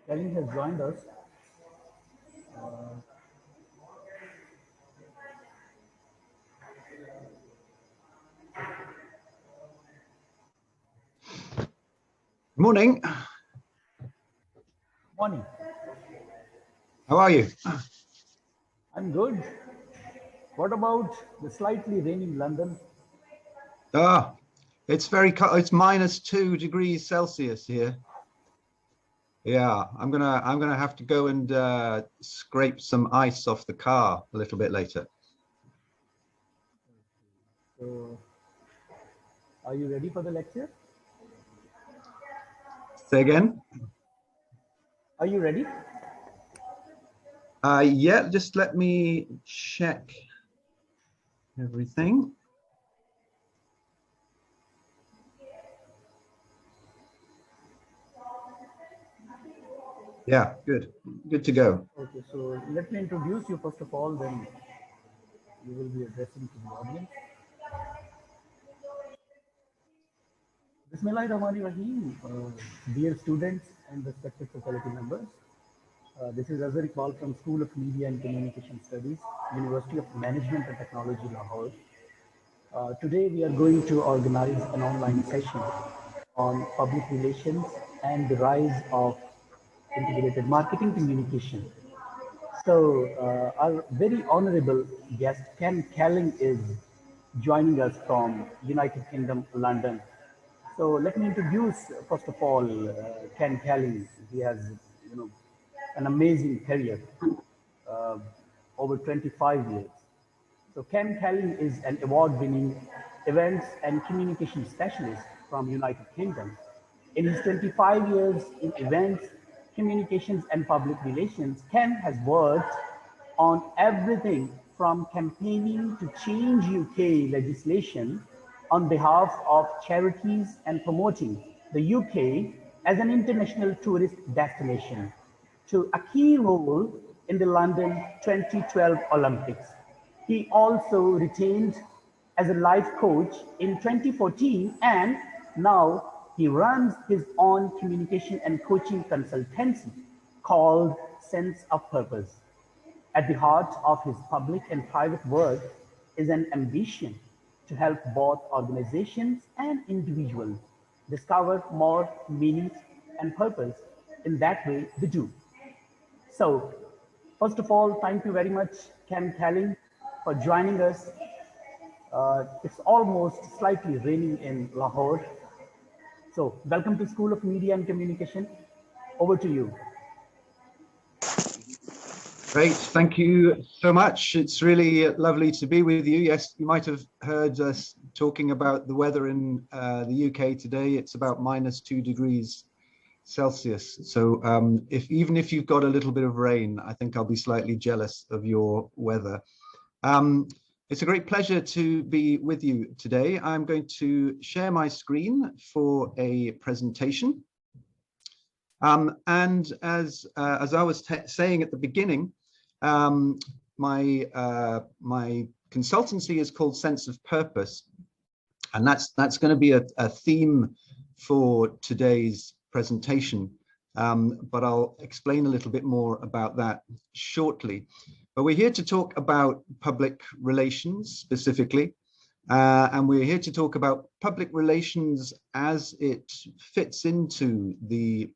Kelling has joined us. Morning. Morning. How are you? I'm good. What about the slightly rainy London? It's it's -2 degrees Celsius here. Yeah, I'm gonna have to go and scrape some ice off the car a little bit later. So, are you ready for the lecture? Say again? Are you ready? Yeah, just let me check everything. Yeah, good to go. Okay, so let me introduce you first of all, then you will be addressing to the audience. Bismillahirrahmanirrahim. Dear students and respected faculty members, this is Azhar Iqbal from School of Media and Communication Studies, University of Management and Technology, Lahore. Today we are going to organize an online session on public relations and the rise of integrated marketing communication. So our very honorable guest, Ken Kelling, is joining us from United Kingdom, London. So let me introduce, first of all, Ken Kelling. He has, an amazing career, uh, over 25 years. So Ken Kelling is an award-winning events and communication specialist from United Kingdom. In his 25 years in events, communications and public relations, Ken has worked on everything from campaigning to change UK legislation on behalf of charities and promoting the UK as an international tourist destination to a key role in the London 2012 Olympics. He also retained as a life coach in 2014, and now he runs his own communication and coaching consultancy called Sense of Purpose. At the heart of his public and private work is an ambition to help both organizations and individuals discover more meaning and purpose in that way they do. So, first of all, thank you very much, Ken Kelling, for joining us. It's almost slightly raining in Lahore. So, welcome to School of Media and Communication. Over to you. Great, thank you so much. It's really lovely to be with you. Yes, you might have heard us talking about the weather in the UK today. It's about -2 degrees Celsius. So even if you've got a little bit of rain, I think I'll be slightly jealous of your weather. It's a great pleasure to be with you today. I'm going to share my screen for a presentation. And as I was saying at the beginning, my consultancy is called Sense of Purpose, and that's going to be a theme for today's presentation, but I'll explain a little bit more about that shortly. But we're here to talk about public relations specifically, and we're here to talk about public relations as it fits into the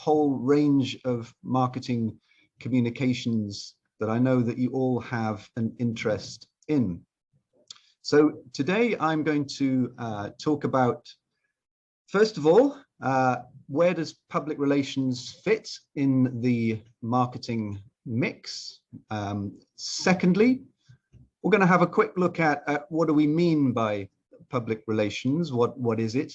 whole range of marketing communications that I know that you all have an interest in. So today I'm going to talk about, first of all, where does public relations fit in the marketing mix? Secondly, we're going to have a quick look at what do we mean by public relations, what is it?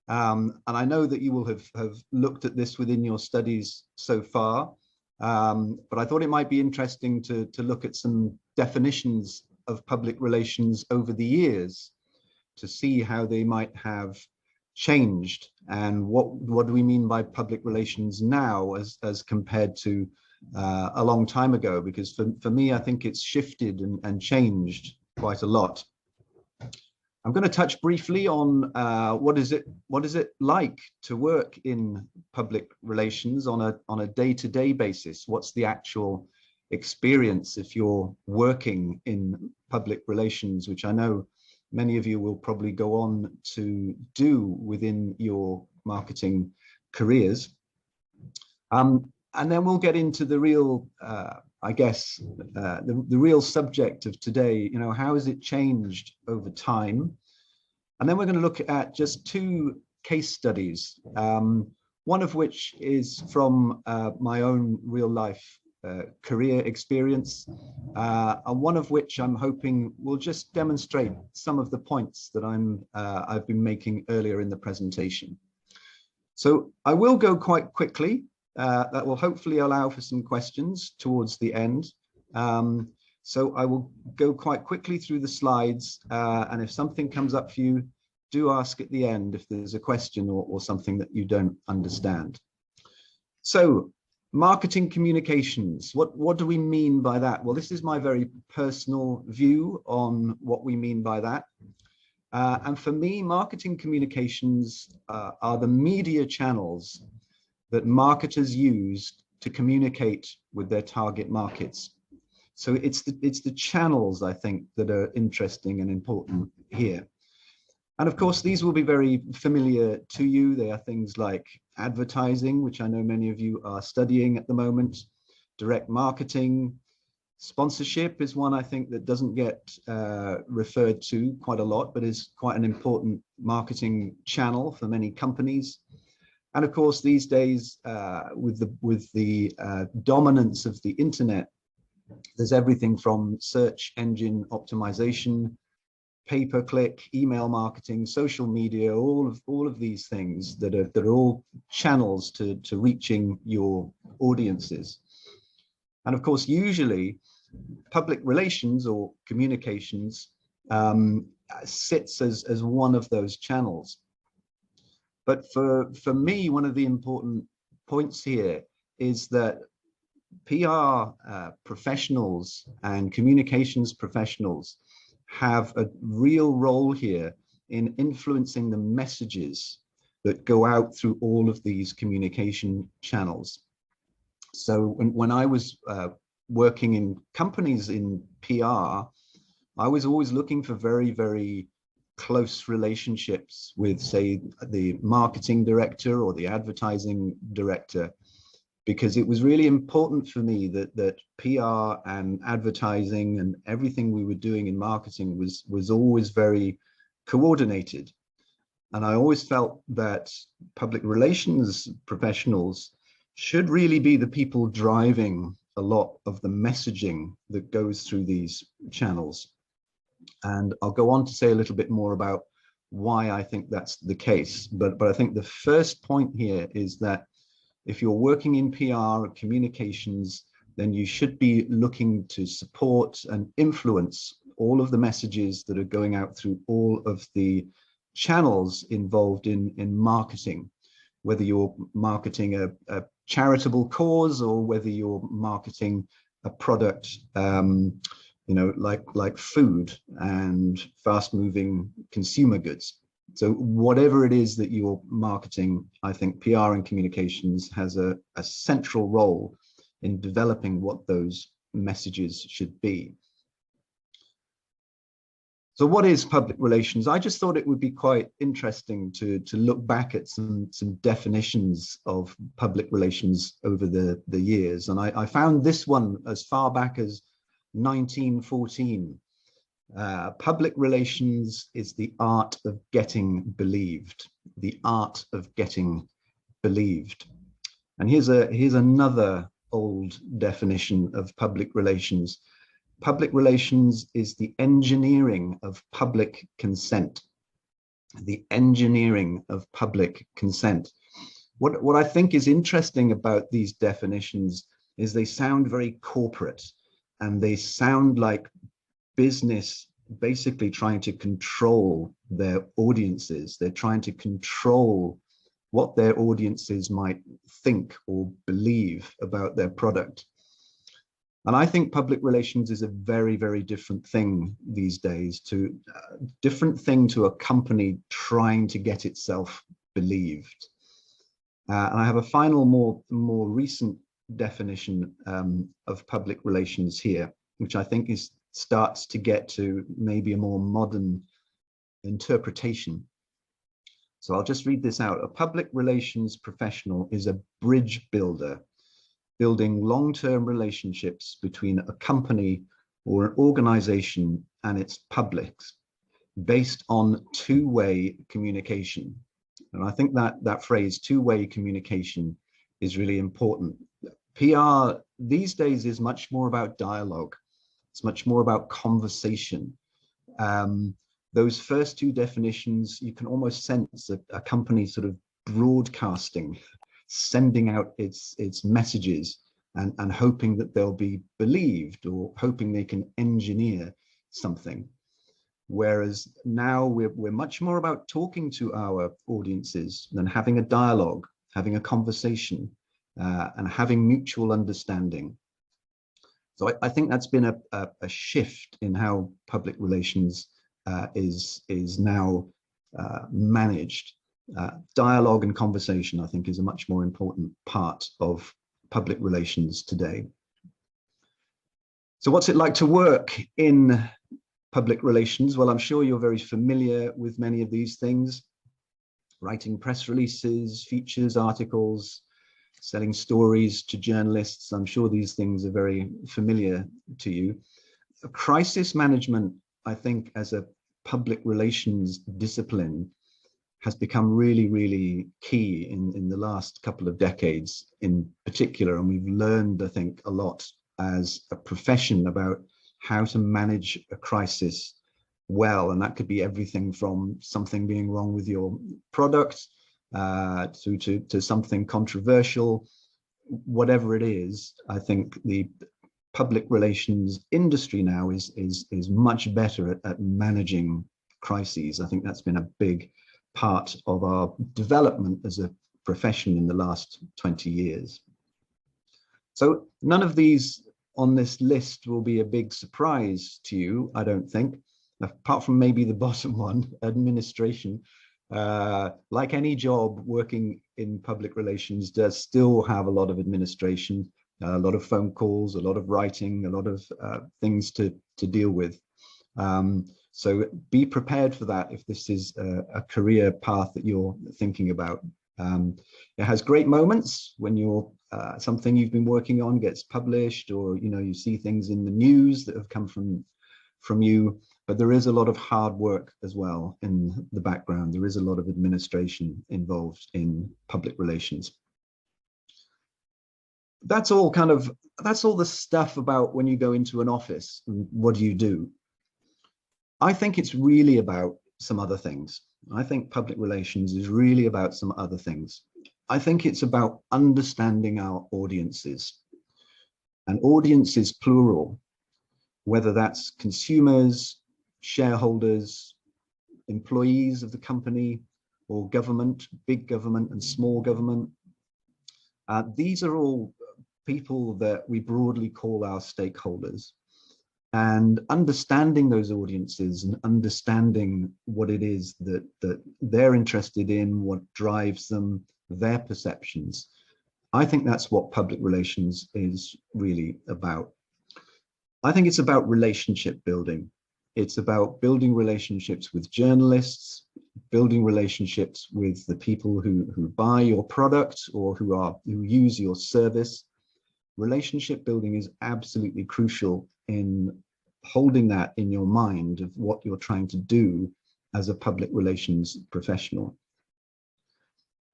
And I know that you will have looked at this within your studies so far, but I thought it might be interesting to look at some definitions of public relations over the years to see how they might have changed and what do we mean by public relations now as compared to a long time ago, because for me I think it's shifted and changed quite a lot. I'm going to touch briefly on what is it like to work in public relations on a day-to-day basis. What's the actual experience if you're working in public relations, which I know many of you will probably go on to do within your marketing careers. And then we'll get into the real, I guess, the real subject of today. You know, how has it changed over time? And then we're going to look at just two case studies, one of which is from my own real life career experience, and one of which I'm hoping will just demonstrate some of the points that I've been making earlier in the presentation. So I will go quite quickly. That will hopefully allow for some questions towards the end. So I will go quite quickly through the slides, and if something comes up for you, do ask at the end if there's a question or something that you don't understand. So marketing communications, what do we mean by that? Well, this is my very personal view on what we mean by that. And for me, marketing communications are the media channels that marketers use to communicate with their target markets. So it's the channels, I think, that are interesting and important here. And of course, these will be very familiar to you. They are things like advertising, which I know many of you are studying at the moment, direct marketing. Sponsorship is one I think that doesn't get referred to quite a lot, but is quite an important marketing channel for many companies. And of course, these days, with the dominance of the internet, there's everything from search engine optimization, pay-per-click, email marketing, social media, all of these things that are all channels to reaching your audiences. And of course, usually public relations or communications sits as one of those channels. But for me, one of the important points here is that PR professionals and communications professionals have a real role here in influencing the messages that go out through all of these communication channels. So when I was working in companies in PR, I was always looking for very, very close relationships with, say, the marketing director or the advertising director, because it was really important for me that PR and advertising and everything we were doing in marketing was always very coordinated. And I always felt that public relations professionals should really be the people driving a lot of the messaging that goes through these channels. And I'll go on to say a little bit more about why I think that's the case. But I think the first point here is that if you're working in PR or communications, then you should be looking to support and influence all of the messages that are going out through all of the channels involved in marketing, whether you're marketing a charitable cause or whether you're marketing a product, you know, like food and fast-moving consumer goods. So whatever it is that you're marketing, I think PR and communications has a central role in developing what those messages should be. So what is public relations? I just thought it would be quite interesting to look back at some definitions of public relations over the years. And I found this one as far back as 1914. Public relations is the art of getting believed. The art of getting believed. And here's another old definition of public relations. Public relations is the engineering of public consent. The engineering of public consent. What I think is interesting about these definitions is they sound very corporate, and they sound like business basically trying to control their audiences. They're trying to control what their audiences might think or believe about their product. And I think public relations is a very, very different thing these days, to different thing to a company trying to get itself believed. And I have a final, more recent definition of public relations here, which I think starts to get to maybe a more modern interpretation. So I'll just read this out. A public relations professional is a bridge builder, building long-term relationships between a company or an organization and its publics based on two-way communication. And I think that phrase, two-way communication, is really important. PR these days is much more about dialogue. It's much more about conversation. Those first two definitions, you can almost sense a company sort of broadcasting, sending out its messages and hoping that they'll be believed, or hoping they can engineer something. Whereas now we're much more about talking to our audiences than having a dialogue, having a conversation, and having mutual understanding. So I think that's been a shift in how public relations is now managed. Dialogue and conversation, I think, is a much more important part of public relations today. So what's it like to work in public relations? Well, I'm sure you're very familiar with many of these things: writing press releases, features, articles, selling stories to journalists. I'm sure these things are very familiar to you. Crisis management, I think, as a public relations discipline, has become really, really key in the last couple of decades in particular. And we've learned, I think, a lot as a profession about how to manage a crisis well. And that could be everything from something being wrong with your product to something controversial. Whatever it is, I think the public relations industry now is much better at managing crises. I think that's been a big part of our development as a profession in the last 20 years. So none of these on this list will be a big surprise to you, I don't think, apart from maybe the bottom one, administration. Like any job, working in public relations does still have a lot of administration, a lot of phone calls, a lot of writing, a lot of things to deal with. So be prepared for that if this is a career path that you're thinking about. It has great moments when something you've been working on gets published, or you see things in the news that have come from you. But there is a lot of hard work as well in the background. There is a lot of administration involved in public relations. That's all the stuff about when you go into an office and what do you do. I think it's really about some other things. I think public relations is really about some other things. I think it's about understanding our audiences. And audience is plural, whether that's consumers, shareholders, employees of the company, or government, big government and small government. These are all people that we broadly call our stakeholders. And understanding those audiences and understanding what it is that they're interested in, what drives them, their perceptions, I think that's what public relations is really about. I think it's about relationship building. It's about building relationships with journalists, building relationships with the people who buy your product or who use your service. Relationship building is absolutely crucial in holding that in your mind of what you're trying to do as a public relations professional.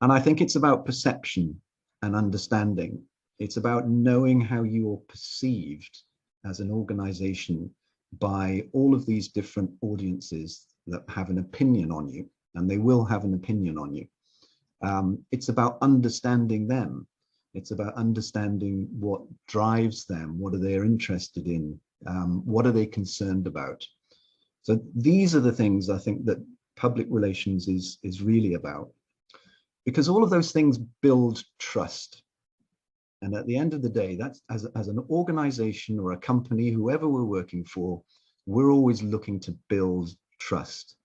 And I think it's about perception and understanding. It's about knowing how you're perceived as an organization by all of these different audiences that have an opinion on you, and they will have an opinion on you. It's about understanding them. It's about understanding what drives them. What are they interested in? What are they concerned about? So these are the things I think that public relations is really about, because all of those things build trust. And at the end of the day, that's as an organization or a company, whoever we're working for, we're always looking to build trust.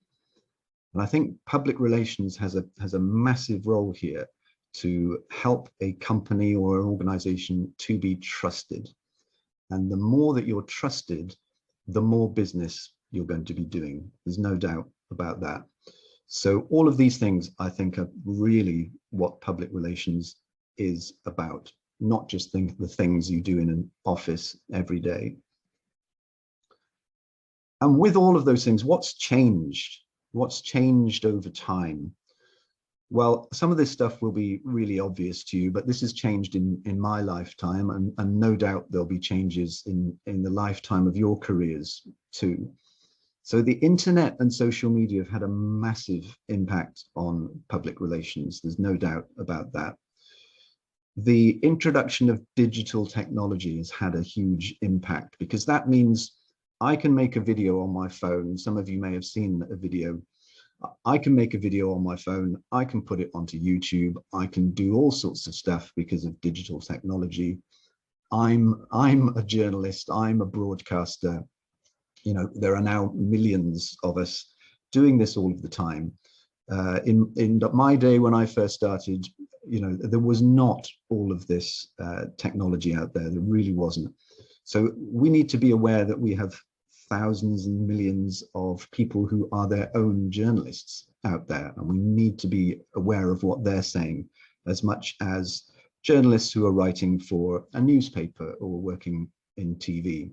And I think public relations has a massive role here to help a company or an organization to be trusted. And the more that you're trusted, the more business you're going to be doing. There's no doubt about that. So all of these things, I think, are really what public relations is about, not just the things you do in an office every day. And with all of those things, what's changed? What's changed over time? Well, some of this stuff will be really obvious to you, but this has changed in my lifetime, and no doubt there'll be changes in the lifetime of your careers too. So the internet and social media have had a massive impact on public relations. There's no doubt about that. The introduction of digital technology has had a huge impact, because that means I can make a video on my phone. Some of you may have seen a video. I can make a video on my phone. I can put it onto YouTube. I can do all sorts of stuff because of digital technology. I'm a journalist. I'm a broadcaster. You know, there are now millions of us doing this all of the time. In my day, when I first started, you know, there was not all of this technology out there. There really wasn't. So we need to be aware that we have thousands and millions of people who are their own journalists out there, and we need to be aware of what they're saying as much as journalists who are writing for a newspaper or working in TV.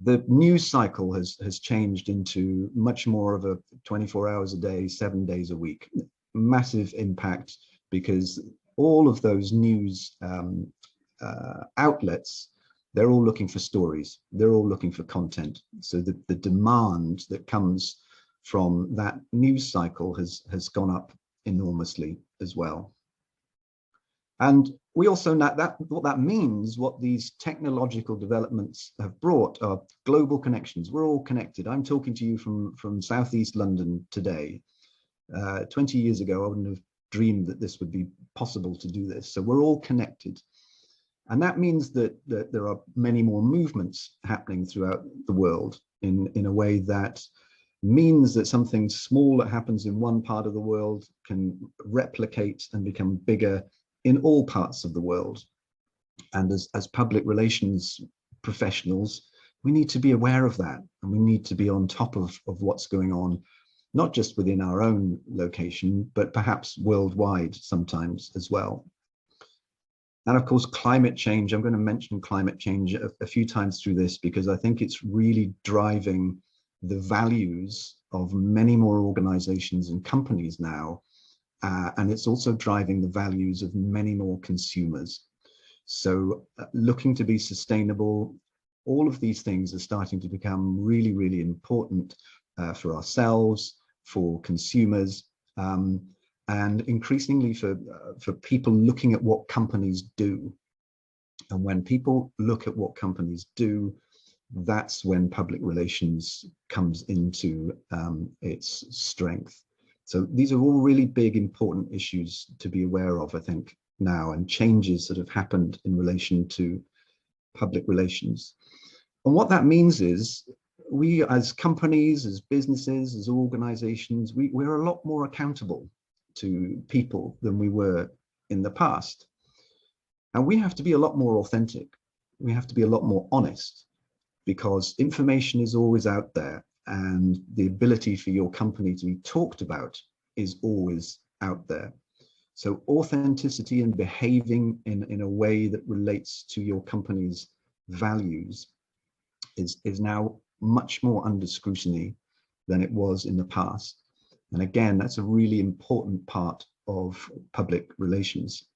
The news cycle has changed into much more of a 24 hours a day, 7 days a week. Massive impact, because all of those news outlets, they're all looking for stories. They're all looking for content. So the demand that comes from that news cycle has gone up enormously as well. And we also know that what that means, what these technological developments have brought, are global connections. We're all connected. I'm talking to you from Southeast London today. 20 years ago, I wouldn't have dreamed that this would be possible to do this. So we're all connected. And that means that there are many more movements happening throughout the world in a way that means that something small that happens in one part of the world can replicate and become bigger in all parts of the world. And as public relations professionals, we need to be aware of that, and we need to be on top of what's going on, not just within our own location, but perhaps worldwide sometimes as well. And of course, climate change. I'm going to mention climate change a few times through this, because I think it's really driving the values of many more organizations and companies now. And it's also driving the values of many more consumers. So looking to be sustainable, all of these things are starting to become really, really important for ourselves, for consumers, and increasingly for people looking at what companies do. And when people look at what companies do, that's when public relations comes into its strength. So these are all really big, important issues to be aware of, I think, now, and changes that have happened in relation to public relations. And what that means is, we as companies, as businesses, as organizations, we're a lot more accountable to people than we were in the past. And we have to be a lot more authentic. We have to be a lot more honest, because information is always out there, and the ability for your company to be talked about is always out there. So authenticity and behaving in a way that relates to your company's values is now much more under scrutiny than it was in the past. And again, that's a really important part of public relations.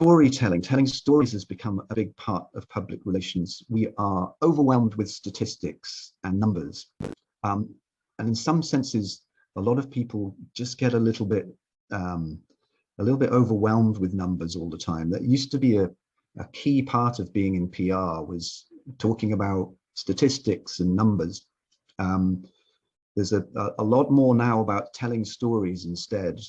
Storytelling, telling stories has become a big part of public relations. We are overwhelmed with statistics and numbers. And in some senses, a lot of people just get a little bit overwhelmed with numbers all the time. That used to be a key part of being in PR, was talking about statistics and numbers. there's a lot more now about telling stories instead.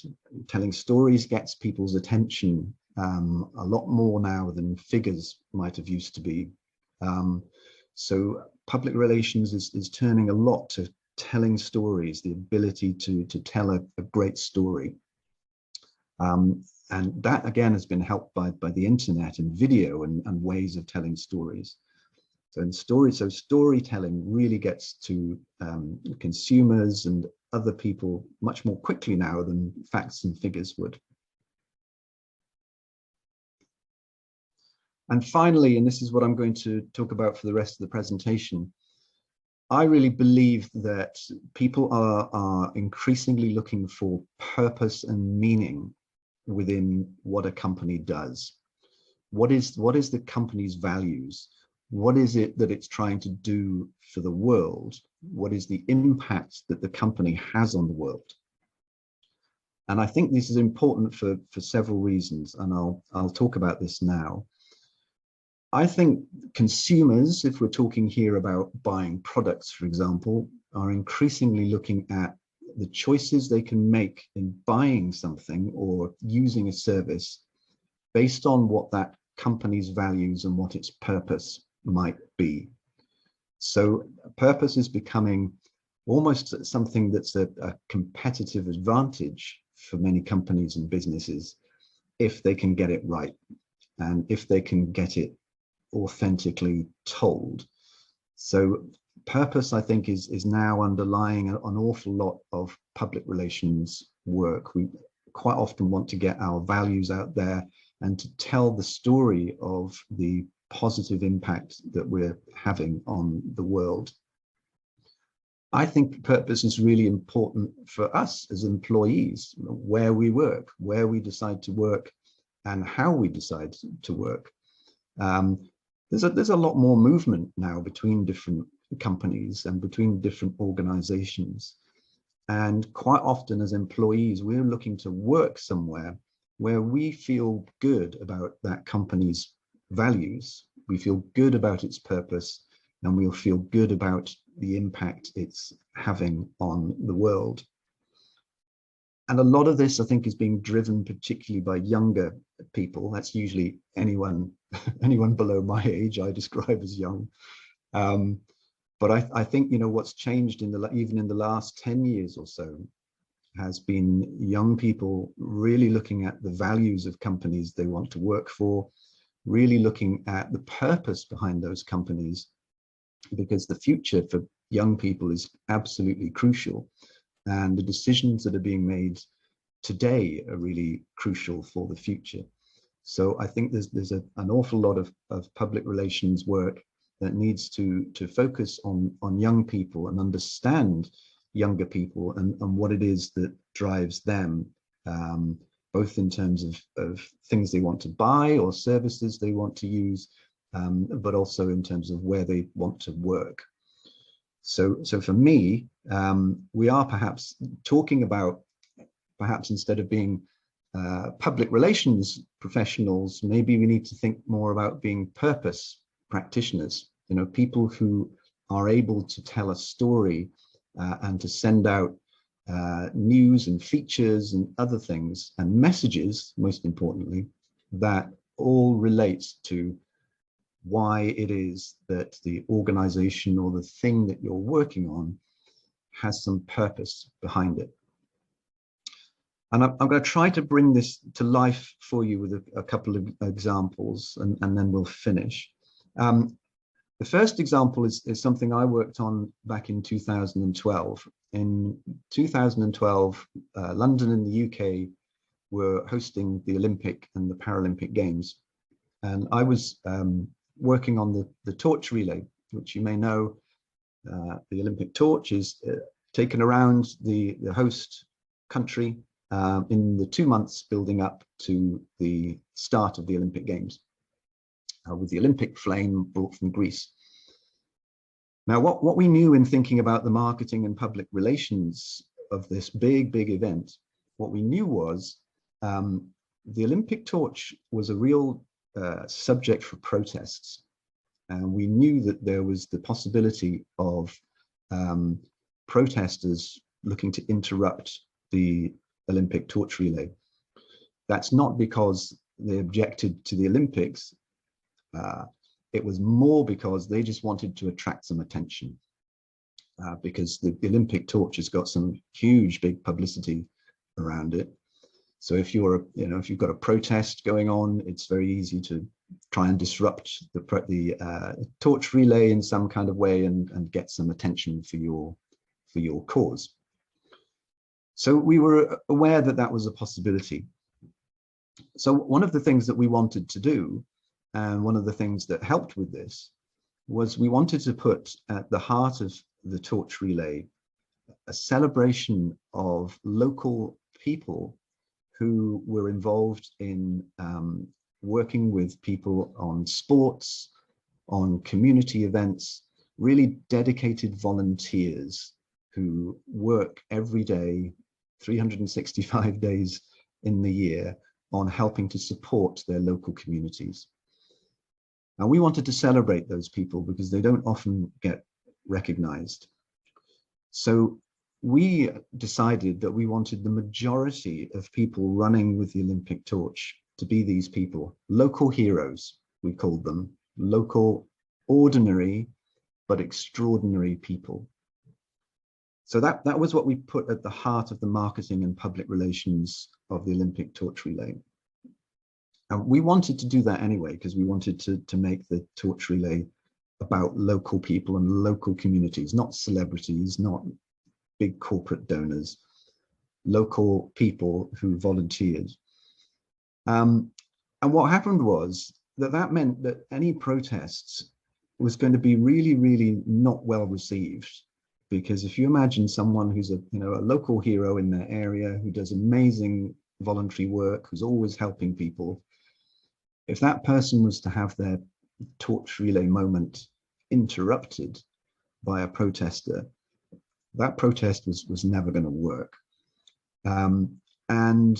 Telling stories gets people's attention a lot more now than figures might have used to be. So public relations is turning a lot to telling stories, the ability to tell a great story. And that again has been helped by the internet and video and ways of telling stories. So storytelling really gets to consumers and other people much more quickly now than facts and figures would. And finally, and this is what I'm going to talk about for the rest of the presentation, I really believe that people are increasingly looking for purpose and meaning within what a company does. What is the company's values? What is it that it's trying to do for the world? What is the impact that the company has on the world? And I think this is important for several reasons, and I'll talk about this now. I think consumers, if we're talking here about buying products, for example, are increasingly looking at the choices they can make in buying something or using a service based on what that company's values and what its purpose might be. So purpose is becoming almost something that's a competitive advantage for many companies and businesses if they can get it right and if they can get it authentically told. So purpose, I think, is now underlying an awful lot of public relations work. We quite often want to get our values out there and to tell the story of the positive impact that we're having on the world. I think purpose is really important for us as employees, where we work, where we decide to work, and how we decide to work. There's a lot more movement now between different companies and between different organizations. And quite often as employees, we're looking to work somewhere where we feel good about that company's values, we feel good about its purpose, and we'll feel good about the impact it's having on the world. And a lot of this, I think, is being driven particularly by younger people. That's usually anyone below my age I describe as young. But I think, what's changed even in the last 10 years or so has been young people really looking at the values of companies they want to work for, really looking at the purpose behind those companies, because the future for young people is absolutely crucial. And the decisions that are being made today are really crucial for the future. So I think there's an awful lot of public relations work that needs to focus on young people and understand younger people and what it is that drives them, both in terms of things they want to buy or services they want to use, but also in terms of where they want to work. So for me, we are perhaps talking about, perhaps instead of being public relations professionals, maybe we need to think more about being purpose practitioners, people who are able to tell a story and to send out news and features and other things and messages, most importantly, that all relate to why it is that the organization or the thing that you're working on has some purpose behind it. And I'm going to try to bring this to life for you with a couple of examples, and then we'll finish. The first example is something I worked on back in 2012. In 2012, London and the UK were hosting the Olympic and the Paralympic Games. And I was working on the torch relay, which you may know, the Olympic torch is taken around the host country in the 2 months building up to the start of the Olympic Games, with the Olympic flame brought from Greece. Now, what we knew in thinking about the marketing and public relations of this big event, what we knew was the Olympic torch was a real subject for protests. And we knew that there was the possibility of protesters looking to interrupt the Olympic torch relay. That's not because they objected to the Olympics. It was more because they just wanted to attract some attention, because the Olympic torch has got some huge, big publicity around it. So if you're, if you've got a protest going on, it's very easy to try and disrupt the torch relay in some kind of way and get some attention for your cause. So we were aware that that was a possibility. So one of the things that we wanted to do, and one of the things that helped with this, was we wanted to put at the heart of the torch relay a celebration of local people who were involved in working with people on sports, on community events, really dedicated volunteers who work every day, 365 days in the year, on helping to support their local communities. And we wanted to celebrate those people because they don't often get recognized. So we decided that we wanted the majority of people running with the Olympic torch to be these people, local heroes, we called them, local, ordinary, but extraordinary people. So that was what we put at the heart of the marketing and public relations of the Olympic torch relay. And we wanted to do that anyway, because we wanted to make the torch relay about local people and local communities, not celebrities, not big corporate donors, local people who volunteered. And what happened was that meant that any protests was going to be really, really not well received. Because if you imagine someone who's a local hero in their area, who does amazing voluntary work, who's always helping people, if that person was to have their torch relay moment interrupted by a protester, that protest was never going to work. And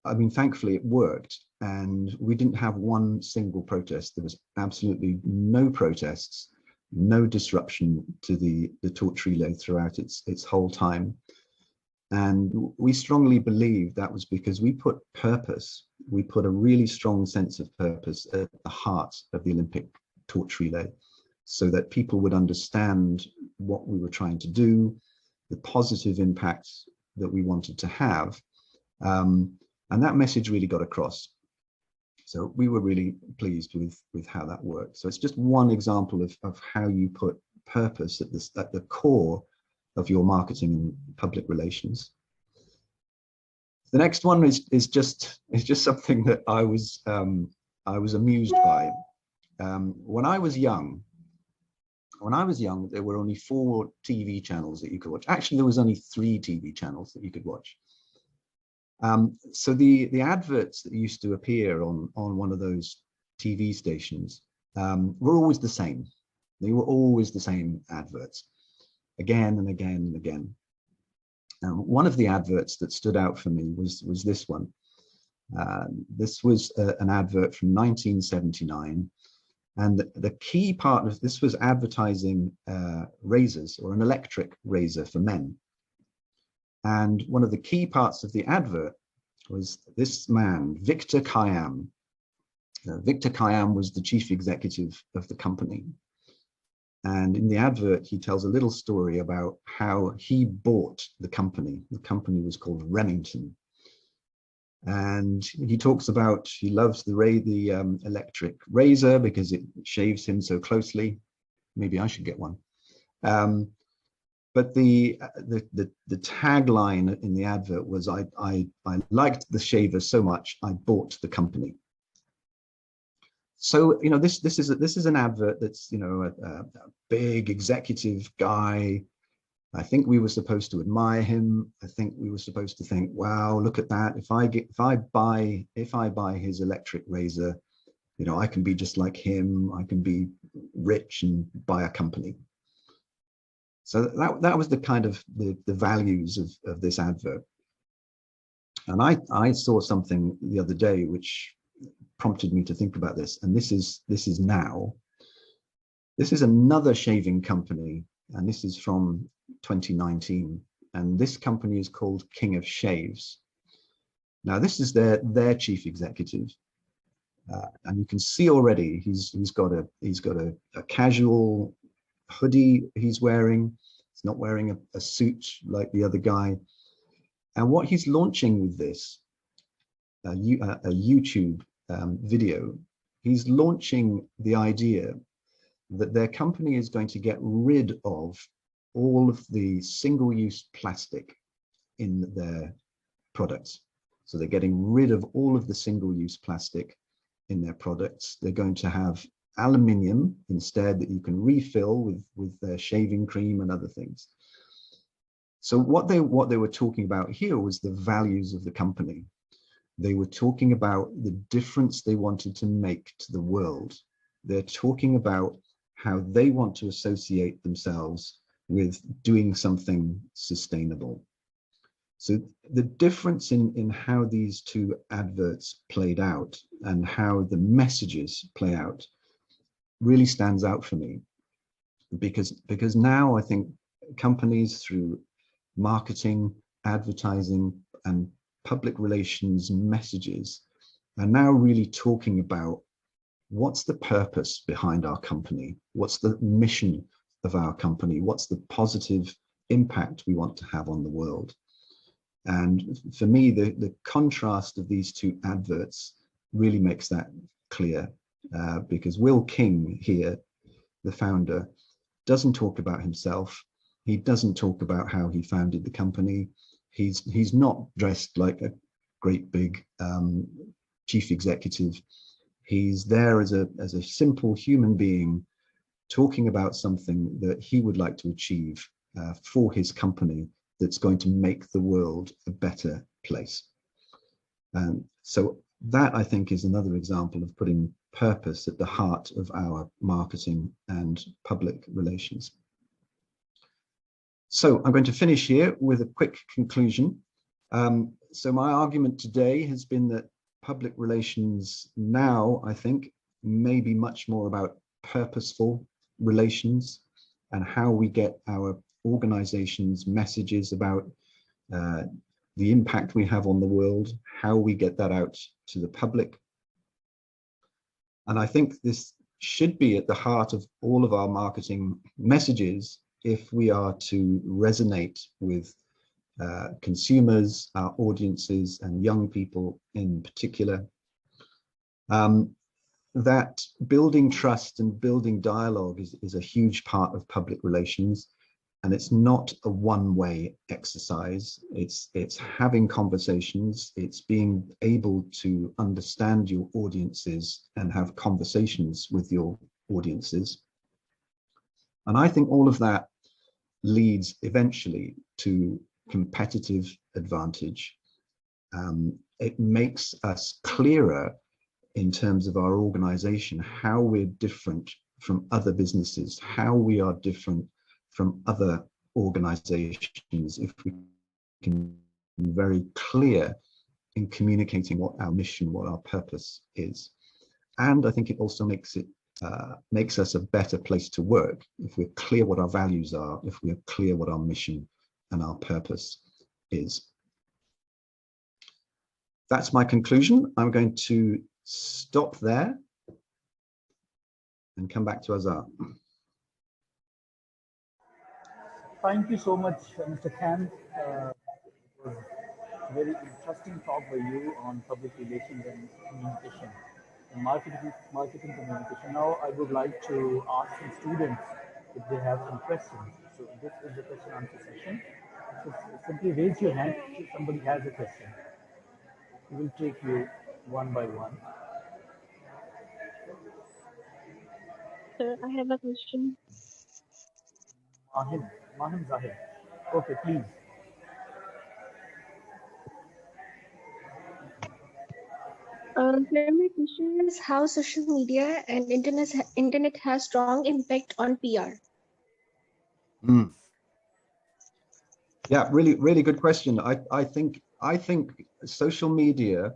I mean, thankfully it worked, and we didn't have one single protest. There was absolutely no protests, no disruption to the torch relay throughout its whole time. And we strongly believe that was because we put purpose, we put a really strong sense of purpose at the heart of the Olympic torch relay, so that people would understand what we were trying to do, the positive impact that we wanted to have. And that message really got across. So we were really pleased with how that worked. So it's just one example of how you put purpose at the core of your marketing and public relations. The next one is just something that I was amused by. When I was young, there were only 4 TV channels that you could watch. Actually, there was only 3 TV channels that you could watch. So the adverts that used to appear on one of those TV stations were always the same. They were always the same adverts, again and again and again. One of the adverts that stood out for me was this one. This was an advert from 1979. And the key part of this was advertising razors, or an electric razor for men. And one of the key parts of the advert was this man, Victor Kiam. Victor Kiam was the chief executive of the company. And in the advert, he tells a little story about how he bought the company. The company was called Remington. And he talks about, he loves the electric razor because it shaves him so closely. Maybe I should get one. But the tagline in the advert was, I liked the shaver so much, I bought the company. So, this is an advert that's, a big executive guy. I think we were supposed to admire him. I think we were supposed to think, wow, look at that. If I buy his electric razor, I can be just like him. I can be rich and buy a company. So that was the kind of the values of this advert. And I saw something the other day which prompted me to think about this. And this is another shaving company, and this is from 2019. And this company is called King of Shaves. Now, this is their chief executive. And you can see already he's got a casual hoodie he's wearing. He's not wearing a suit like the other guy. And what he's launching with this, a YouTube video, he's launching the idea that their company is going to get rid of all of the single-use plastic in their products. So they're getting rid of all of the single-use plastic in their products. They're going to have aluminium instead that you can refill with their shaving cream and other things. So what they were talking about here was the values of the company. They were talking about the difference they wanted to make to the world. They're talking about how they want to associate themselves with doing something sustainable. So the difference in how these two adverts played out and how the messages play out really stands out for me, because now I think companies through marketing, advertising, and public relations messages are now really talking about what's the purpose behind our company, what's the mission of our company, what's the positive impact we want to have on the world. And for me, the contrast of these two adverts really makes that clear, because Will King here, the founder, doesn't talk about himself. He doesn't talk about how he founded the company. He's not dressed like a great big chief executive. He's there as a simple human being talking about something that he would like to achieve for his company that's going to make the world a better place. So that, I think, is another example of putting purpose at the heart of our marketing and public relations. So I'm going to finish here with a quick conclusion. So my argument today has been that public relations now, I think, may be much more about purposeful relations and how we get our organizations' messages about the impact we have on the world, how we get that out to the public. And I think this should be at the heart of all of our marketing messages if we are to resonate with consumers, our audiences, and young people in particular. That building trust and building dialogue is a huge part of public relations, and it's not a one-way exercise. It's having conversations, it's being able to understand your audiences and have conversations with your audiences. And I think all of that leads eventually to competitive advantage. It makes us clearer in terms of our organization, how we're different from other businesses, how we are different from other organizations, if we can be very clear in communicating what our mission, what our purpose is. And I think it also makes us a better place to work if we're clear what our values are, if we're clear what our mission and our purpose is. That's my conclusion. I'm going to stop there and come back to Azar. Thank you so much, Mr. Khan. It was a very interesting talk by you on public relations and communication, and marketing communication. Now, I would like to ask some students if they have some questions. So this is the question answer session. So simply raise your hand if somebody has a question. We will take you one by one. Sir, I have a question. Mahim, Mahim Zahir. Okay, please. Sir, my question is how social media and internet has strong impact on PR. Mm. Yeah, really good question. I think social media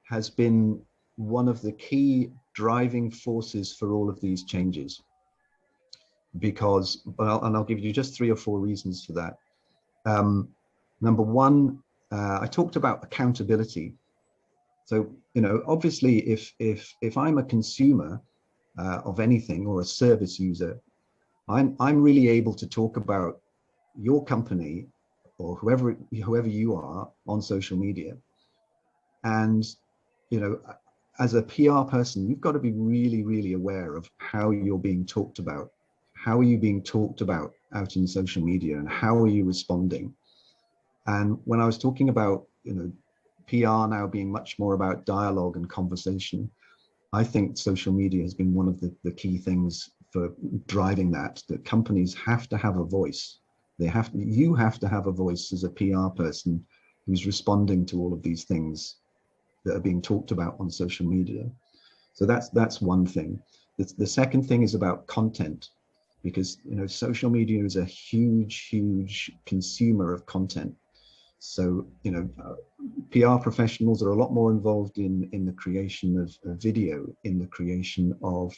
has been one of the key driving forces for all of these changes. because, and I'll give you just 3 or 4 reasons for that. Number one, I talked about accountability. So, you know, obviously, if I'm a consumer of anything or a service user, I'm really able to talk about your company or whoever you are on social media. And, you know, as a PR person, you've got to be really, really aware of how you're being talked about. How are you being talked about out in social media, and how are you responding? And when I was talking about, you know, PR now being much more about dialogue and conversation, I think social media has been one of the key things for driving that companies have to have a voice. You have to have a voice as a PR person who's responding to all of these things that are being talked about on social media. So that's one thing. The second thing is about content, because, you know, social media is a huge consumer of content. So, you know, PR professionals are a lot more involved in the creation of video, in the creation of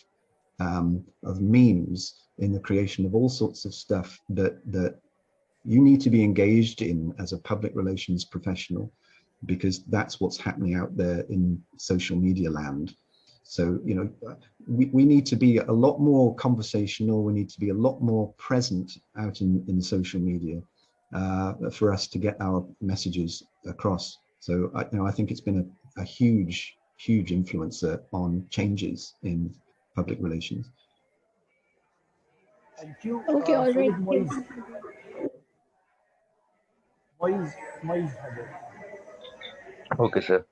memes, in the creation of all sorts of stuff that you need to be engaged in as a public relations professional, because that's what's happening out there in social media land. So, you know, we need to be a lot more conversational. We need to be a lot more present out in social media for us to get our messages across. So, I think it's been a huge influencer on changes in public relations. Thank you. Okay, all So right. with Moise Hagar. Okay, sir.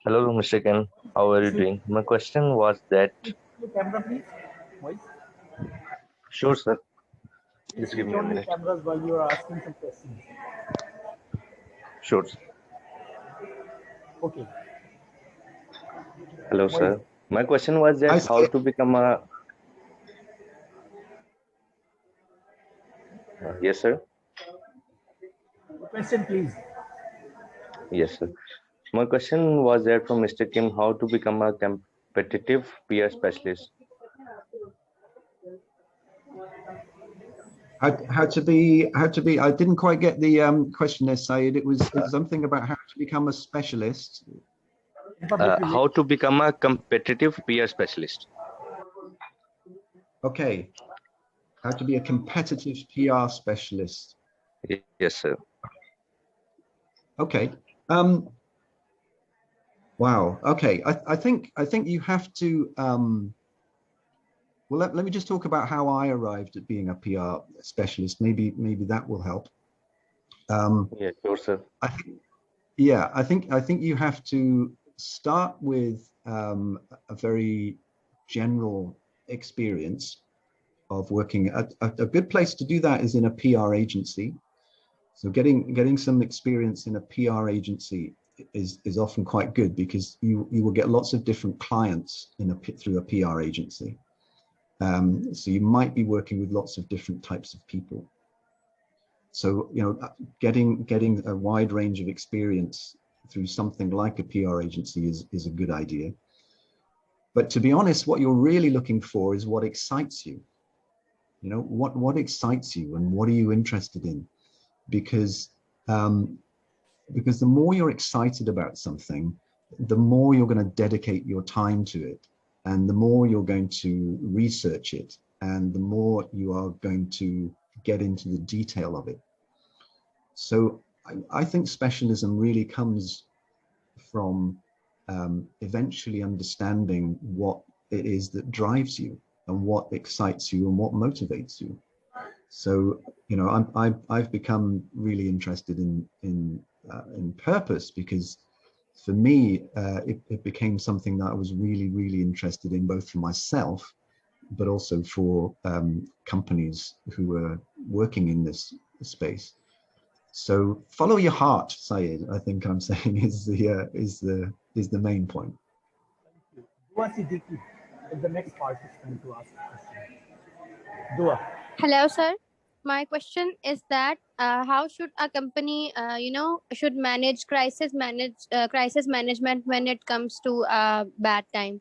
Hello, Mr. Ken. How are you So, doing? My question was that, your camera, please. Moise, sure, sir. please Just give switch me a on your minute. cameras while you are asking some questions. Sure, sir. Okay, Hello, Moise. sir. My question was that I how say, to become a. Yes, sir. Your question, please. Yes, sir. My question was that from Mr. Kim, how to become a competitive peer specialist. how to be. I didn't quite get the question there, Syed. It was something about how to become a specialist. In public How relations. to become a competitive peer specialist. Okay, how to be a competitive PR specialist. Yes, sir. Okay. Wow. Okay. I think you have to. Well, let me just talk about how I arrived at being a PR specialist. Maybe that will help. Yeah, sure, sir. I think you have to start with a very general experience of working. A good place to do that is in a PR agency. So getting some experience in a PR agency is often quite good, because you will get lots of different clients through a PR agency. So you might be working with lots of different types of people. So, you know, getting a wide range of experience through something like a PR agency is a good idea. But to be honest, what you're really looking for is what excites you. You know, what excites you and what are you interested in? Because the more you're excited about something, the more you're going to dedicate your time to it, and the more you're going to research it, and the more you are going to get into the detail of it. So I think specialism really comes from eventually understanding what it is that drives you, and what excites you, and what motivates you. So, you know, I've become really interested in purpose, because for me, it became something that I was really interested in, both for myself, but also for companies who were working in this space. So follow your heart, Syed, I think I'm saying is the main point. Dua Siddiqui is the next participant to ask a question. Dua. Hello, sir. My question is that how should a company, should manage crisis management when it comes to bad time?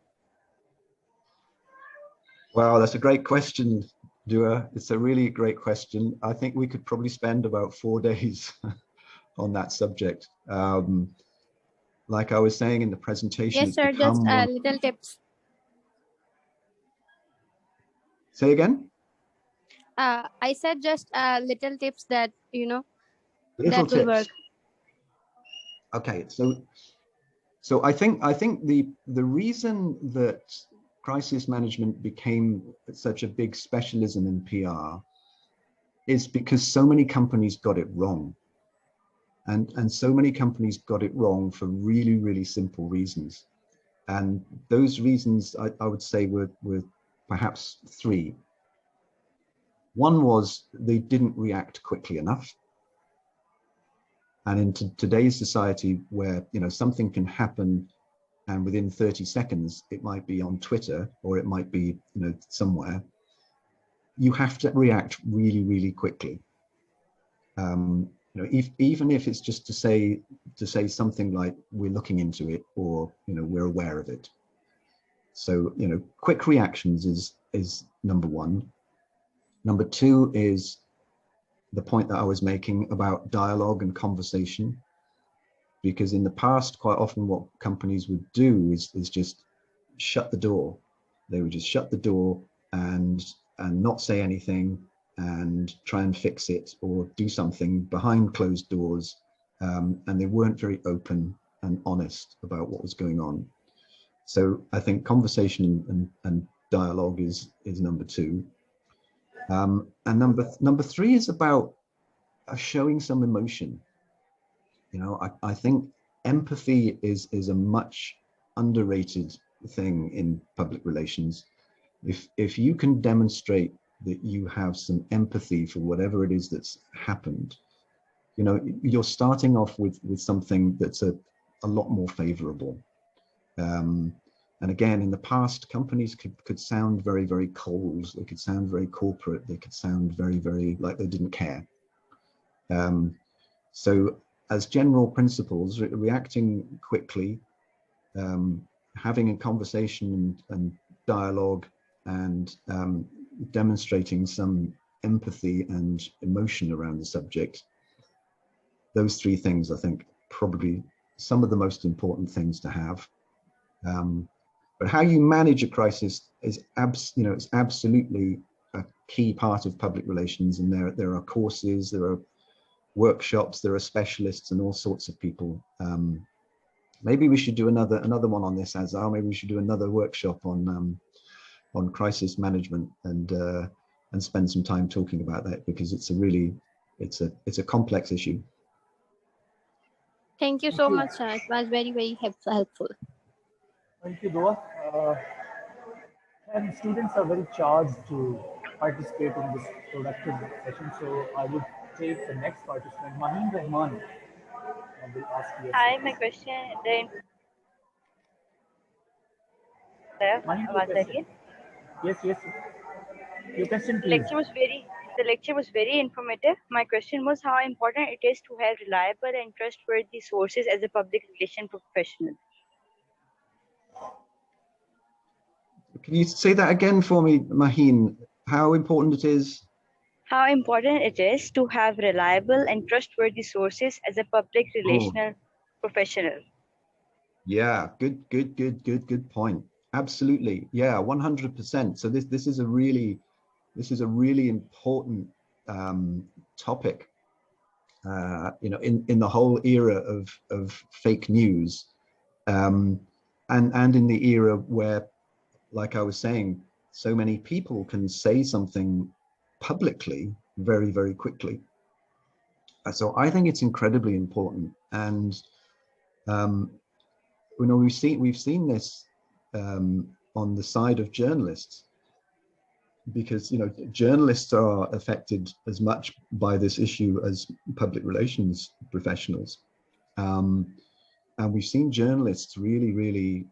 Wow, that's a great question. Dua, it's a really great question. I think we could probably spend about 4 days on that subject. Like I was saying in the presentation, Yes, it's sir. Just become one. little tips. Say again? I said just little tips that Little that will work. tips. Okay, so I think the reason that crisis management became such a big specialism in PR is because so many companies got it wrong. And so many companies got it wrong for really, really simple reasons. And those reasons I would say were perhaps three. One was they didn't react quickly enough. And in today's society where something can happen and within 30 seconds, it might be on Twitter or it might be somewhere, you have to react really, really quickly. Even if it's just to say something like we're looking into it or we're aware of it. So quick reactions is number one. Number two is the point that I was making about dialogue and conversation, because in the past, quite often what companies would do is just shut the door. They would just shut the door and not say anything and try and fix it or do something behind closed doors. And they weren't very open and honest about what was going on. So I think conversation and dialogue is number two. And number three is about showing some emotion. I think empathy is a much underrated thing in public relations. If you can demonstrate that you have some empathy for whatever it is that's happened, you're starting off with something that's a lot more favorable. And again, in the past, companies could sound very, very cold. They could sound very corporate. They could sound very, very like they didn't care. So as general principles, reacting quickly, having a conversation and dialogue, and demonstrating some empathy and emotion around the subject. Those three things, I think, probably some of the most important things to have. But how you manage a crisis is it's absolutely a key part of public relations, and there are courses, there are workshops, there are specialists and all sorts of people. Maybe we should do another one on this, Azar. Maybe we should do another workshop on crisis management and spend some time talking about that, because it's a complex issue. Thank you so much, sir. It was very, very helpful. Thank you, Dua. And students are very charged to participate in this productive session. So I would take the next participant, Maheen Rahman. I will ask you. Hi, my question. Maheen, your question. Yes. Your question, please. The lecture was very informative. My question was how important it is to have reliable and trustworthy sources as a public relation professional. Can you say that again for me, Maheen? How important it is? How important it is to have reliable and trustworthy sources as a public relational professional. Yeah, good point. Absolutely, yeah, 100%. So this is a really important topic. In the whole era of fake news, and in the era where, like I was saying, so many people can say something publicly very, very quickly. So I think it's incredibly important. And we've seen this on the side of journalists, because journalists are affected as much by this issue as public relations professionals. And we've seen journalists really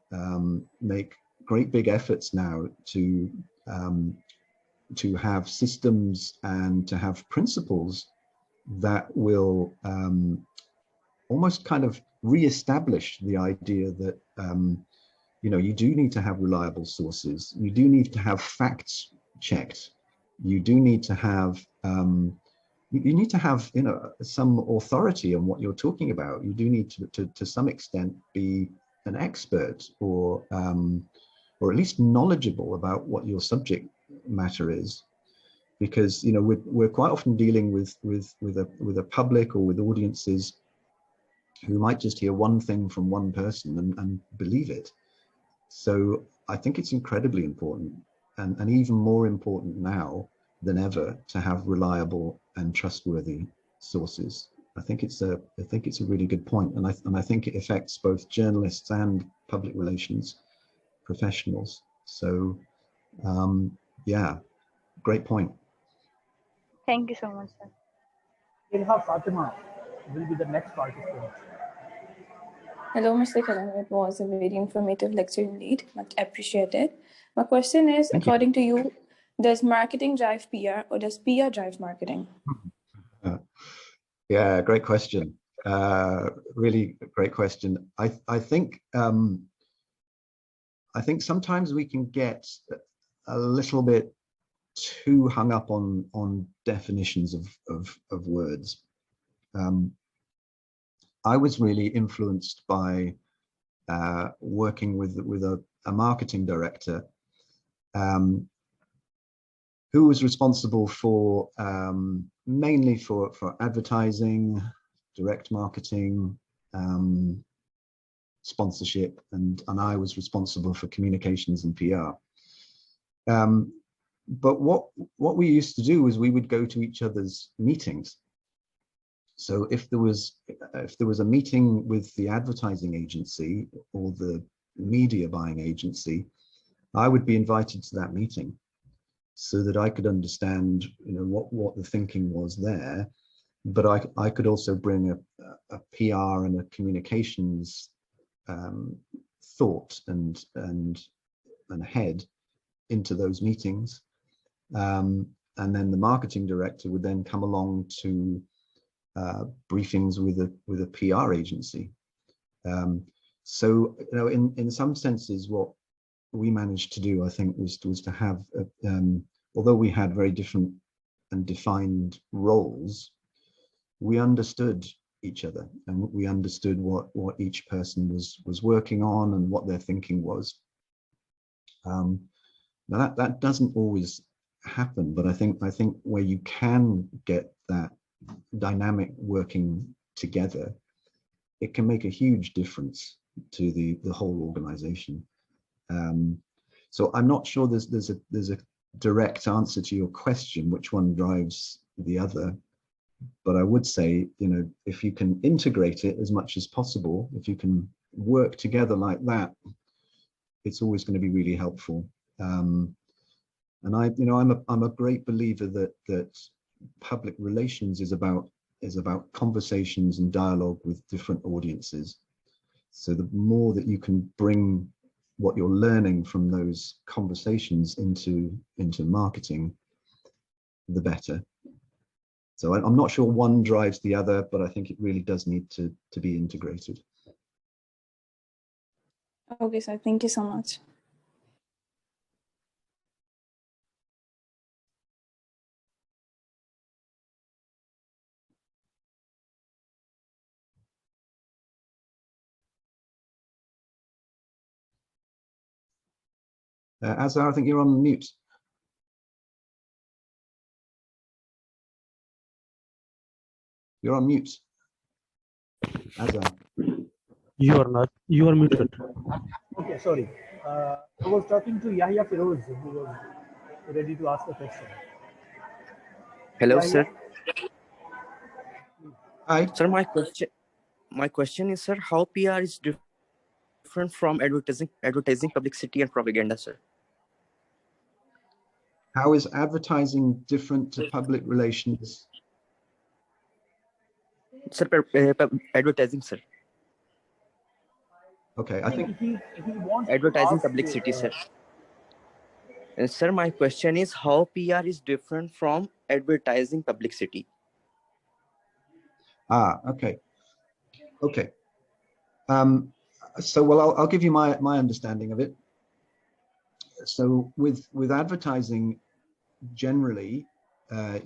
make great big efforts now to have systems and to have principles that will almost kind of re-establish the idea that you do need to have reliable sources. You do need to have facts checked. you do need to have you need to have, you know, some authority on what you're talking about. You do need to some extent be an expert, or at least knowledgeable about what your subject matter is, because, you know, we're quite often dealing with a public or with audiences who might just hear one thing from one person and believe it. So I think it's incredibly important, and even more important now than ever, to have reliable and trustworthy sources. I think it's a really good point, and I think it affects both journalists and public relations professionals. So yeah, great point. Thank you so much, sir. Ilha Fatima will be the next participant. Hello, Mr. Kelling. It was a very informative lecture indeed. Much appreciated. My question is, Thank you. according to you, does marketing drive PR or does PR drive marketing? Yeah, great question. Really great question. I think sometimes we can get a little bit too hung up on definitions of words. I was really influenced by working with a marketing director who was responsible for mainly for advertising, direct marketing, sponsorship, and I was responsible for communications and PR. But what we used to do was we would go to each other's meetings. So if there was a meeting with the advertising agency or the media buying agency, I would be invited to that meeting so that I could understand, you know, what the thinking was there. But I could also bring a PR and a communications thought and head into those meetings. And then the marketing director would then come along to briefings with a PR agency. So, you know, in some senses, what we managed to do, I think, was to have, although we had very different and defined roles, we understood each other, and we understood what each person was working on and what their thinking was. Now that doesn't always happen, but I think where you can get that dynamic working together, it can make a huge difference to the whole organization. So I'm not sure there's a direct answer to your question, which one drives the other, but I would say, you know, if you can integrate it as much as possible, if you can work together like that, it's always going to be really helpful. And I'm a great believer that public relations is about conversations and dialogue with different audiences. So the more that you can bring what you're learning from those conversations into marketing, the better. So I'm not sure one drives the other, but I think it really does need to be integrated. Okay, sir. Thank you so much. Azhar, I think you're on mute. You're on mute. Azhar. You are not. You are muted. Okay, sorry. I was talking to Yahya Firoz, who was ready to ask a question. Hello, Yahya? sir. Hi. Sir, my question is, sir, how PR is different from advertising, publicity, and propaganda, sir? How is advertising different to public relations? Sir, advertising, sir. Okay, I think he wants advertising, to ask, publicity, sir. Sir, my question is, how PR is different from advertising, publicity? Okay. So, well, I'll give you my understanding of it. So with advertising, generally,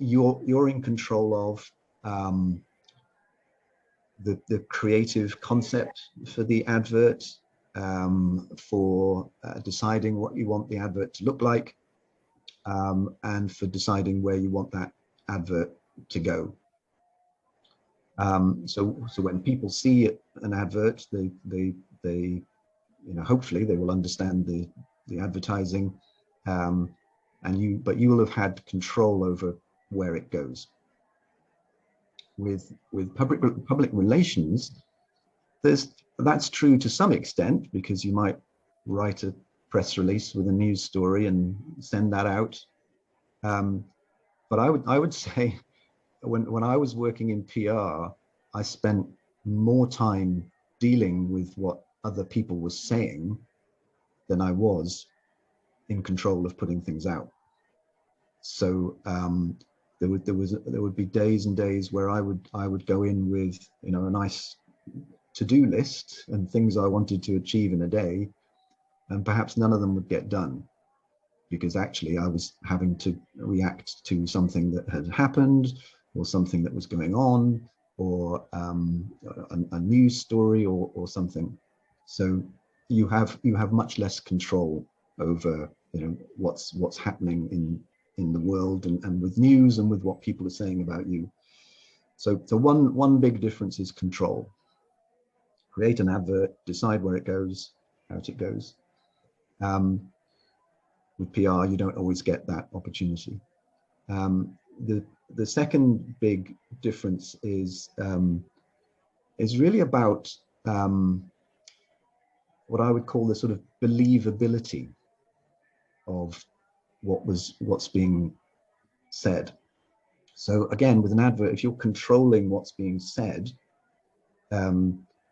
you're in control of the creative concept for the advert, for deciding what you want the advert to look like, and for deciding where you want that advert to go. So when people see an advert, they hopefully they will understand the advertising, but you will have had control over where it goes. With public relations, that's true to some extent, because you might write a press release with a news story and send that out. But I would say when I was working in PR, I spent more time dealing with what other people were saying than I was in control of putting things out. So there would be days and days where I would go in with a nice to-do list and things I wanted to achieve in a day, and perhaps none of them would get done, because actually I was having to react to something that had happened, or something that was going on, or a news story, or something. So you have much less control over what's happening in the world, and with news, and with what people are saying about you. So one big difference is control. Create an advert, decide where it goes, how it goes. With PR, you don't always get that opportunity. The second big difference is really about what I would call the sort of believability of what's being said. So again, with an advert, if you're controlling what's being said,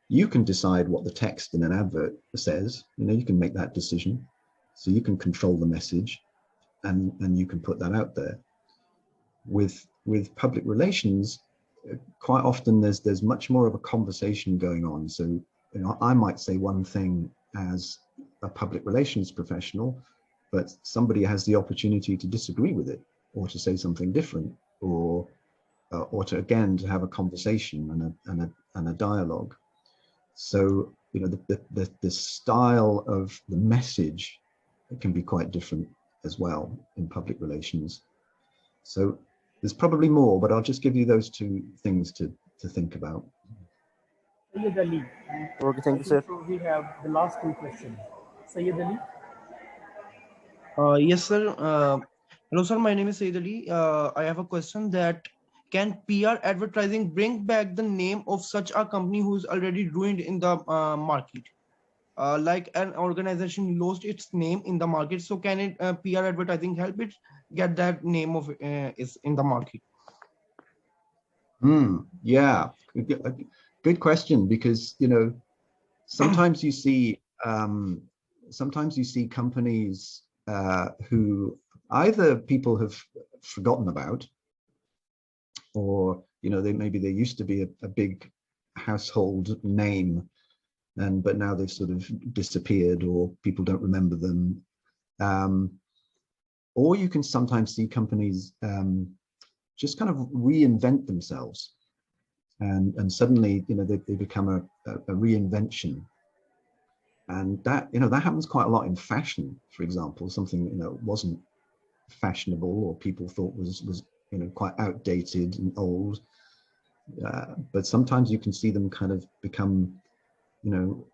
you can decide what the text in an advert says. You can make that decision. So you can control the message, and you can put that out there. With public relations, quite often there's much more of a conversation going on. So I might say one thing as a public relations professional, but somebody has the opportunity to disagree with it, or to say something different, or to have a conversation and a dialogue. So the style of the message can be quite different as well in public relations. So there's probably more, but I'll just give you those two things to think about. Sayyid Ali. Okay, thank you, sir. So we have the last two questions. Sayyid Ali. Yes, sir. Hello, sir. My name is Said Ali. I have a question that can PR advertising bring back the name of such a company who is already ruined in the market? Like an organization lost its name in the market, so can it PR advertising help it get that name of is in the market? Yeah, good question, because sometimes you see companies who either people have forgotten about, or maybe they used to be a big household name, but now they've sort of disappeared, or people don't remember them. Or you can sometimes see companies just kind of reinvent themselves, and suddenly they become a reinvention. And that that happens quite a lot in fashion, for example. Something wasn't fashionable, or people thought was quite outdated and old, but sometimes you can see them kind of become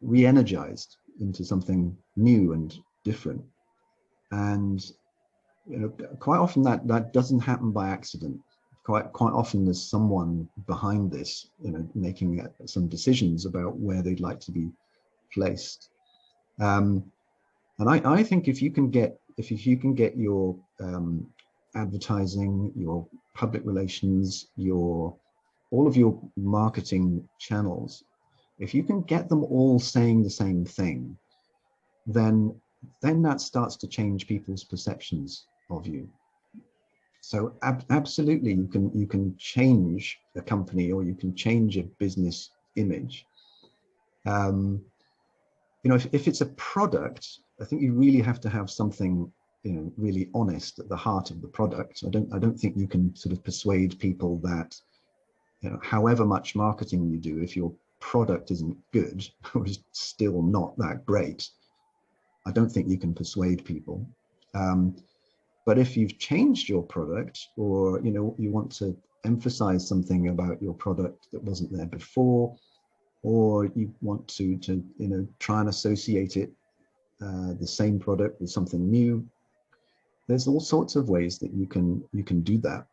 re-energized into something new and different. And quite often that doesn't happen by accident. Quite often there's someone behind this making some decisions about where they'd like to be placed. And I think if you can get your advertising, your public relations, all of your marketing channels, if you can get them all saying the same thing, then that starts to change people's perceptions of you. So absolutely, you can change a company, or you can change a business image. If it's a product, I think you really have to have something really honest at the heart of the product. I don't think you can sort of persuade people that, however much marketing you do, if your product isn't good or is still not that great, I don't think you can persuade people. But if you've changed your product, or you want to emphasize something about your product that wasn't there before, or you want to try and associate it, the same product, with something new, there's all sorts of ways that you can do that.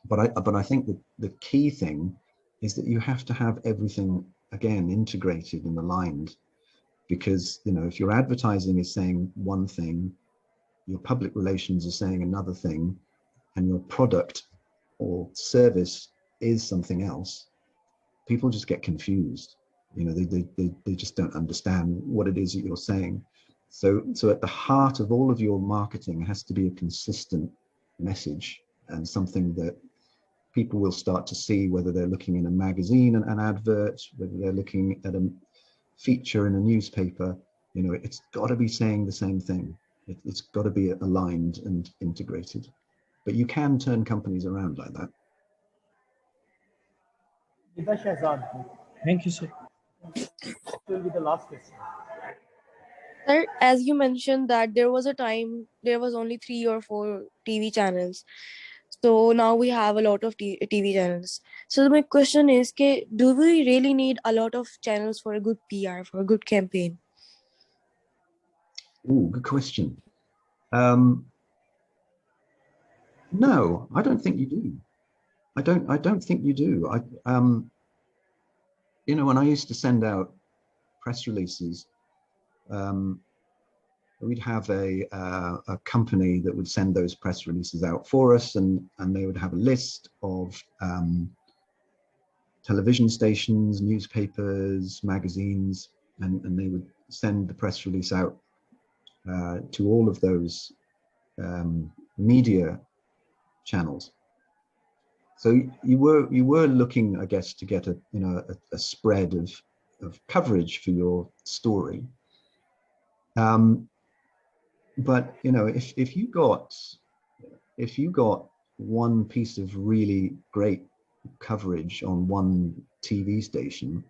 But I think the key thing is that you have to have everything, again, integrated and aligned, because if your advertising is saying one thing, your public relations are saying another thing, and your product or service is something else, people just get confused. They just don't understand what it is that you're saying. So at the heart of all of your marketing has to be a consistent message, and something that people will start to see, whether they're looking in a magazine, an advert, whether they're looking at a feature in a newspaper. It's got to be saying the same thing. It's got to be aligned and integrated. But you can turn companies around like that. Thank you, sir. Will be the last question. Sir, as you mentioned that there was a time there was only 3 or 4 TV channels. So now we have a lot of TV channels. So my question is, do we really need a lot of channels for a good PR, for a good campaign? Oh, good question. No, I don't think you do. I don't think you do. When I used to send out press releases, we'd have a company that would send those press releases out for us, and they would have a list of television stations, newspapers, magazines, and they would send the press release out to all of those media channels. So you were looking, I guess, to get a spread of coverage for your story. But if you got one piece of really great coverage on one TV station,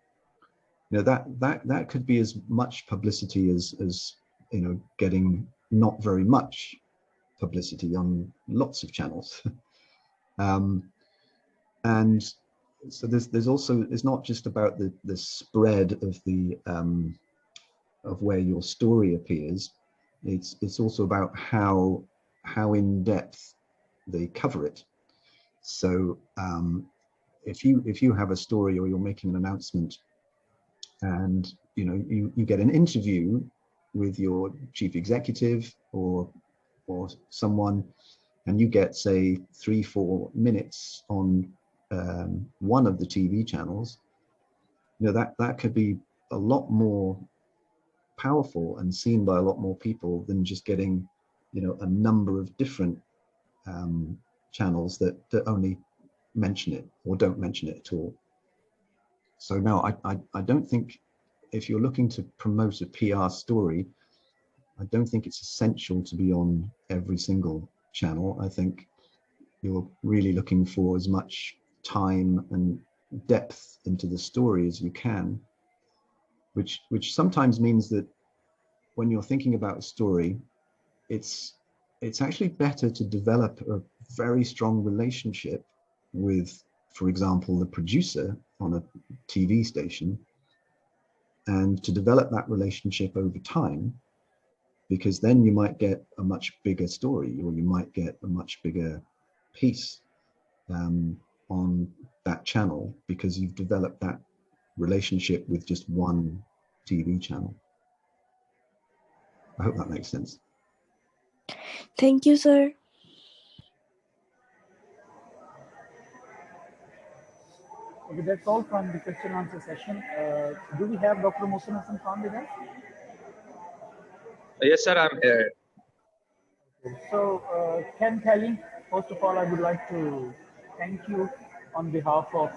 that could be as much publicity as getting not very much publicity on lots of channels. And so there's also, it's not just about the spread of the of where your story appears. It's also about how in depth they cover it. So if you have a story, or you're making an announcement, and you get an interview with your chief executive or someone, and you get, say, 3-4 minutes on one of the TV channels, that could be a lot more powerful and seen by a lot more people than just getting a number of different channels that only mention it or don't mention it at all. So no, I don't think, if you're looking to promote a PR story, I don't think it's essential to be on every single channel. I think you're really looking for as much time and depth into the story as you can, which sometimes means that when you're thinking about a story, it's actually better to develop a very strong relationship with, for example, the producer on a TV station, and to develop that relationship over time, because then you might get a much bigger story, or you might get a much bigger piece on that channel, because you've developed that relationship with just one TV channel. I hope that makes sense. Thank you, sir. Okay, that's all from the question answer session. Do we have Dr. Mohsen Hassan Khan with us? Yes, sir, I'm here. So, Ken Kelling, first of all, I would like to thank you on behalf of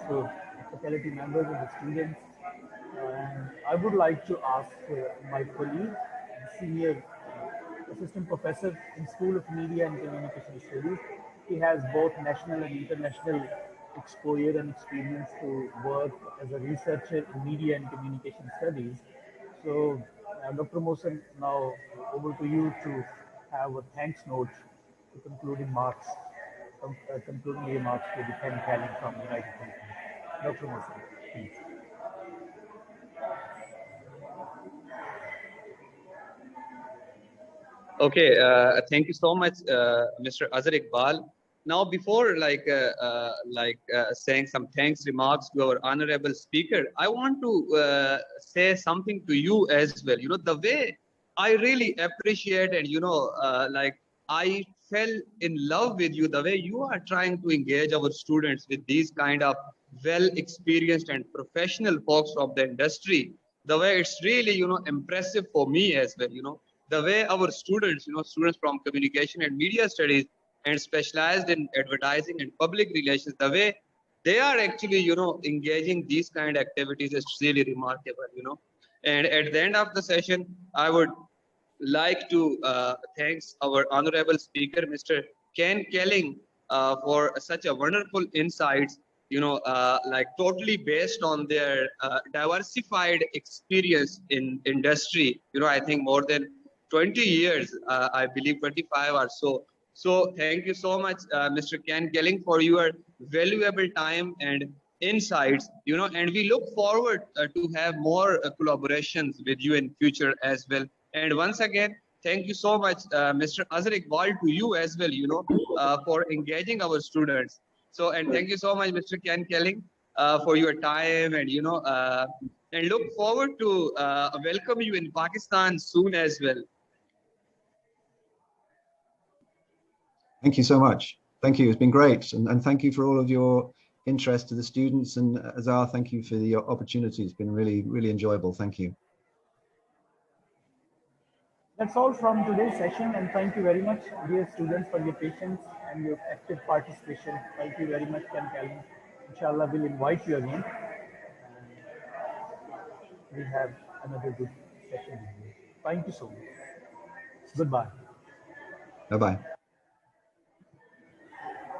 faculty members and the students. And I would like to ask my colleague, the senior assistant professor in School of Media and Communication Studies. He has both national and international exposure and experience to work as a researcher in media and communication studies. So, Dr. Mohsen, now over to you to have a thanks note to concluding remarks to the Ken Kelling from United Kingdom. Dr. Mohsen, please. Okay, thank you so much, Mr. Azhar Iqbal. Now, before saying some thanks remarks to our honorable speaker, I want to say something to you as well. You know, the way I really appreciate and I fell in love with you, the way you are trying to engage our students with these kind of well experienced and professional folks from the industry. The way it's really impressive for me as well. The way our students, students from communication and media studies and specialized in advertising and public relations, the way they are actually, engaging these kind of activities is really remarkable. And at the end of the session, I would like to thanks our honorable speaker, Mr. Ken Kelling, for such a wonderful insights, totally based on their diversified experience in industry. I think more than 20 years, I believe 25 or so. So thank you so much, Mr. Ken Kelling, for your valuable time and insights, and we look forward to have more collaborations with you in future as well. And once again, thank you so much, Mr. Azhar Iqbal, to you as well, for engaging our students. So, and thank you so much, Mr. Ken Kelling, for your time, and look forward to welcome you in Pakistan soon as well. Thank you so much. Thank you. It's been great. And thank you for all of your interest to the students. And Azhar, thank you for the opportunity. It's been really, really enjoyable. Thank you. That's all from today's session, and thank you very much, dear students, for your patience and your active participation. Thank you very much, Ken Kelling. Inshallah, we'll invite you again. We'll have another good session with you. Thank you so much. Goodbye. Bye-bye.